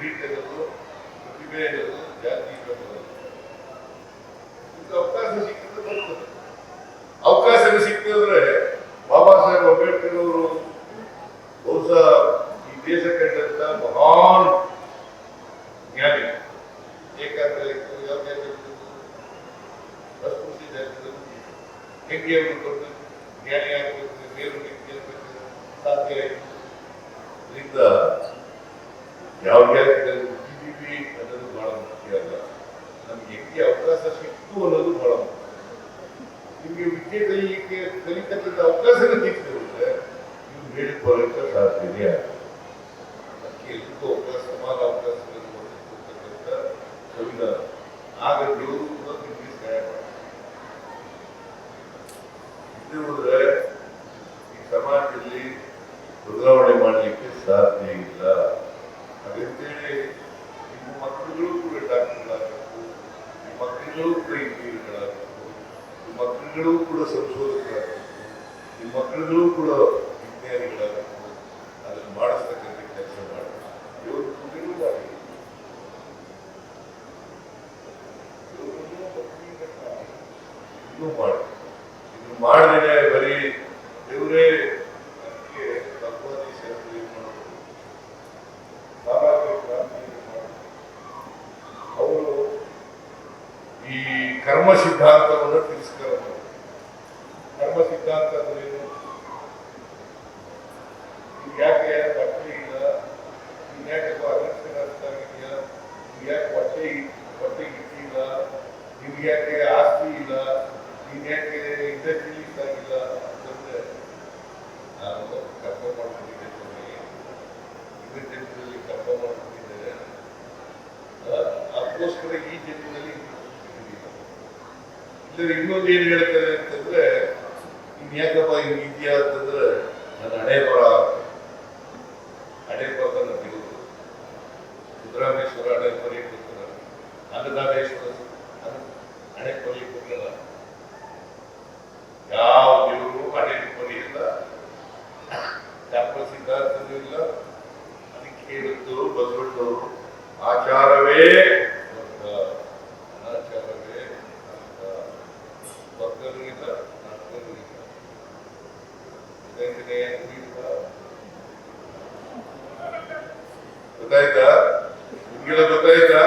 Merit ಇರೋದು, ಪ್ರತಿಭೆ ಇರೋದು, ಜಾತಿ ಇರೋದು. ಅವಕಾಶ ಸಿಕ್ಕಿದ್ರೆ ಬರ್ತದೆ. ಅವಕಾಶ ಸಿಕ್ಕಿದ್ರೆ ಬಾಬಾ ಸಾಹೇಬ್ ಅಂಬೇಡ್ಕರ್ ಅವರು ಬಹುಶಃ ಈ ದೇಶ ಕಂಡಂತ ಮಹಾನ್ ಜ್ಞಾನಿ. ಏಕಾಂತರ ಅಸ್ಪೃಶ್ಯ ಜಾತಿಗಳು ಹೆಂಗೆ ಅವರು ದೊಡ್ಡ ಜ್ಞಾನಿ ಆಗಬೇಕು, ಬೇರು ಸಾಧ್ಯ ಆಯಿತು. ಇದರಿಂದ ಯಾವ ಜಾತಿಗಳು ಜಿಡಿಪಿ ಅನ್ನೋದು ಬಹಳ ಮುಖ್ಯ ಅಲ್ಲ, ನಮ್ಗೆ ಹೆಂಗೆ ಅವಕಾಶ ಸಿಕ್ತು ಅನ್ನೋದು ಬಹಳ ಮುಖ್ಯ. ನಿಮಗೆ ವಿದ್ಯೆ ಕಲಿತಕ್ಕಂಥ ಅವಕಾಶನ ಸಿಕ್ಕಿದ್ರೆ ನೀವು ಹೇಳಿ ಬರೋಕ್ಕೆ ಸಾಧ್ಯತೆ ಅದಕ್ಕೆ ಎಲ್ರಿಗೂ ಅವಕಾಶ, ಸಮಾನ ಅವಕಾಶಗಳನ್ನು ಕೊಡ್ತಕ್ಕಂಥ ಸಂವಿಧಾನ. ಆಗ ದೇವರು ಕೂಡ ನಿಮಗೆ ಸಹಾಯ ಮಾಡ್ತಾರೆ. ಇದು ಹೋದ್ರೆ ಈ ಸಮಾಜದಲ್ಲಿ ಬದಲಾವಣೆ ಮಾಡಲಿಕ್ಕೆ ಸಾಧ್ಯ ಇಲ್ಲ. ಹಾಗಂತೇಳಿ ನಿಮ್ಮ ಮಕ್ಕಳುಗಳು ಕೂಡ ಡಾಕ್ಟರ್ಗಳಾಗಬೇಕು, ನಿಮ್ಮ ಮಕ್ಕಳುಗಳು ಕೂಡ ಇಂಜಿನಿಯರ್ಗಳಾಗಬೇಕು, ನಿಮ್ಮ ಮಕ್ಕಳುಗಳು ಕೂಡ ಸಂಶೋಧಕರಾಗಬೇಕು, ನಿಮ್ಮ ಮಕ್ಕಳುಗಳು ಕೂಡ ವಿಜ್ಞಾನಿಗಳಾಗಬೇಕು. ಅದನ್ನು ಮಾಡಿಸ್ತಕ್ಕಂಥ ಕೆಲಸ ಮಾಡಬೇಕು. ಇವರು ಮಕ್ಕಳಿಗೂ ಮಾಡಿ, ಇನ್ನೂ ಮಾಡಿ. ಇದನ್ನು ಮಾಡಿದ್ರೆ ಬರೀ ದೇವರೇ ಅದಕ್ಕೆ ಭಗವತಿ ಸೇವೆ ಮಾಡಬೇಕು, ಸಾಮಾಜಿಕ ಕ್ರಾಂತಿ ಮಾಡಬೇಕು. ಅವರು ಈ ಕರ್ಮ ಸಿದ್ಧಾಂತವನ್ನು ತಿರಸ್ಕಾರ ಮಾಡಬೇಕು. ಕರ್ಮ ಸಿದ್ಧಾಂತ ಅಂದ್ರೇನು? ಯಾಕೆ ಬಟ್ಟೆ ಇಲ್ಲ, ಯಾಕೆ ಅಲಕ್ಷಣ ಆಗಿದೆಯಾ, ಯಾಕೆ ಹೊಟ್ಟೆ ಇಟ್ಟಿಲ್ಲ, ನಿಮ್ಗೆ ಯಾಕೆ ಆಸ್ತಿ ಇಲ್ಲ, ನೀನ್ ಯಾಕೆ ಇಂಡಸ್ಟ್ರಿಯಲಿಸ್ಟ್ ಆಗಿಲ್ಲ ಅಂತಂದ್ರೆ ನಾನು ಕರ್ಮ ಮಾಡ್ಕೊಂಡಿದ್ದೆ, ಜನ್ಮದಲ್ಲಿ ಕರ್ಮ ಮಾಡ್ಕೊಂಡಿದ್ದೇನೆ, ಅದಕ್ಕೋಸ್ಕರ ಈ ಜನ್ಮದಲ್ಲಿ ಇಲ್ಲದ್ರೆ ಇನ್ನೊಂದು ಏನ್ ಹೇಳ್ತಾರೆ ಅಂತಂದ್ರೆ, ಇನ್ ಯಾಕಪ್ಪ ಹಿಂಗ್ ಇದೆಯಾ ಅಂತಂದ್ರೆ ನನ್ನ ಹಣೆ ಬರ ದೇವರು ಸಿದ್ದರಾಮೇಶ್ವರ ಹಣೆ ಬರೆಯಕ್ಕೆ ಕೊಡ್ತಾರ, ಅನ್ನದಾನೇಶ್ವರ ಹಣೆ ಬರೆಯಕ್ಕೆ ಕೊಡ್ತಾರ. ಯಾವ ದೇವರು ಹಣೆ ಬರೆಯಿಲ್ಲ, ಡಾಕ್ಟರ್ ಸಿದ್ಧಾರ್ಥನೂ ಇಲ್ಲ. ಅದಕ್ಕೆ ಹೇಳಿದ್ದು ಬಸವಣ್ಣವರು, ಆಚಾರವೇ ಅನಾಚಾರವೇ ವರ್ಗನೂ ಇಲ್ಲ, ನಾಟಕನೂ ಇಲ್ಲ, ಗೊತ್ತಾಯ್ತಾ? ನಿಮ್ಗೆಲ್ಲ ಗೊತ್ತಾಯ್ತಾ?